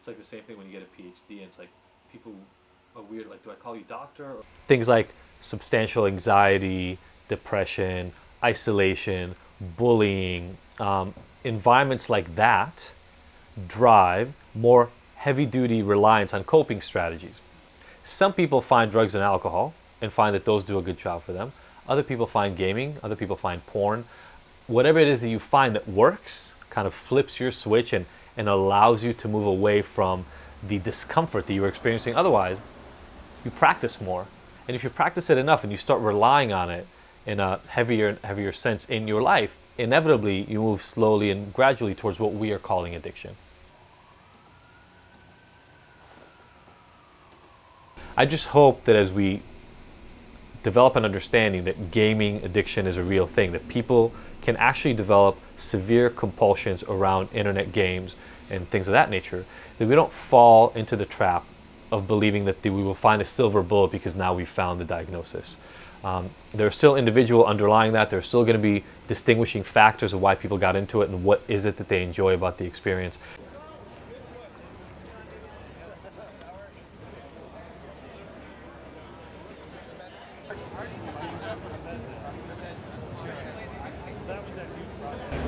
It's like the same thing when you get a PhD and it's like people are weird, like, do I call you doctor? Things like substantial anxiety, depression, isolation, bullying, environments like that drive more heavy-duty reliance on coping strategies. Some people find drugs and alcohol and find that those do a good job for them. Other people find gaming, other people find porn. Whatever it is that you find that works kind of flips your switch and allows you to move away from the discomfort that you were experiencing otherwise. You practice more. And if you practice it enough and you start relying on it in a heavier and heavier sense in your life, inevitably you move slowly and gradually towards what we are calling addiction. I just hope that as we develop an understanding that gaming addiction is a real thing, that people can actually develop severe compulsions around internet games and things of that nature, that we don't fall into the trap of believing that we will find a silver bullet because now we've found the diagnosis. There are still individual underlying that. There are still going to be distinguishing factors of why people got into it and what is it that they enjoy about the experience.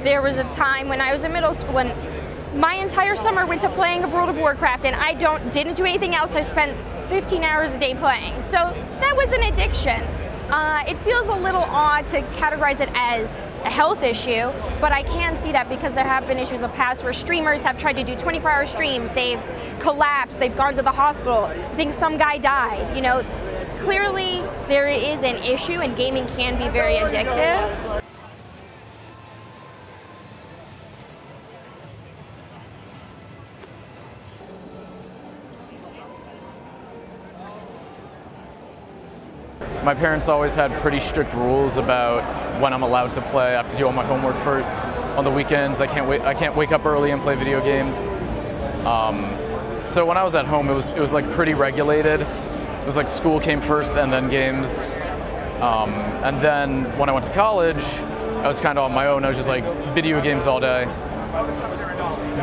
There was a time when I was in middle school and my entire summer went to playing of World of Warcraft, and I didn't do anything else. I spent 15 hours a day playing. So that was an addiction. It feels a little odd to categorize it as a health issue, but I can see that because there have been issues in the past where streamers have tried to do 24-hour streams, they've collapsed, they've gone to the hospital, I think some guy died. You know, clearly there is an issue and gaming can be very addictive. My parents always had pretty strict rules about when I'm allowed to play. I have to do all my homework first. On the weekends, I can't wake up early and play video games. So when I was at home, it was like pretty regulated. It was like school came first and then games. And then when I went to college, I was kind of on my own. I was just like video games all day.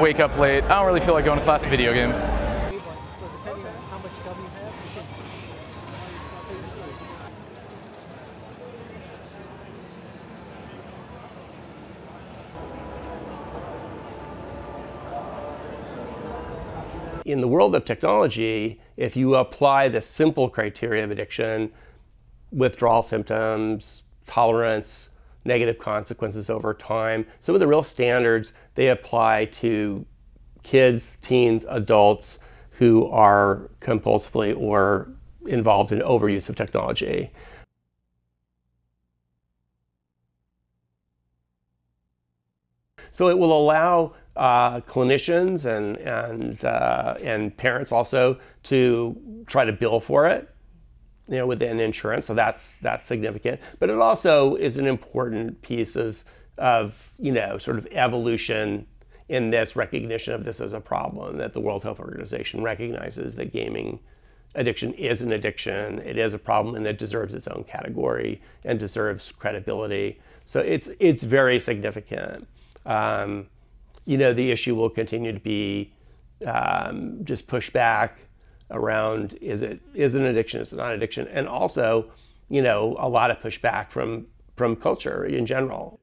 Wake up late. I don't really feel like going to class with video games. In the world of technology, if you apply the simple criteria of addiction, withdrawal symptoms, tolerance, negative consequences over time, some of the real standards, they apply to kids, teens, adults who are compulsively or involved in overuse of technology. So it will allow clinicians and parents also to try to bill for it, you know, within insurance. So that's significant. But it also is an important piece of you know, sort of evolution in this recognition of this as a problem, that the World Health Organization recognizes that gaming addiction is an addiction. It is a problem and it deserves its own category and deserves credibility. So it's very significant. You know, the issue will continue to be just pushback around is it an addiction, is it not an addiction, and also, you know, a lot of pushback from culture in general.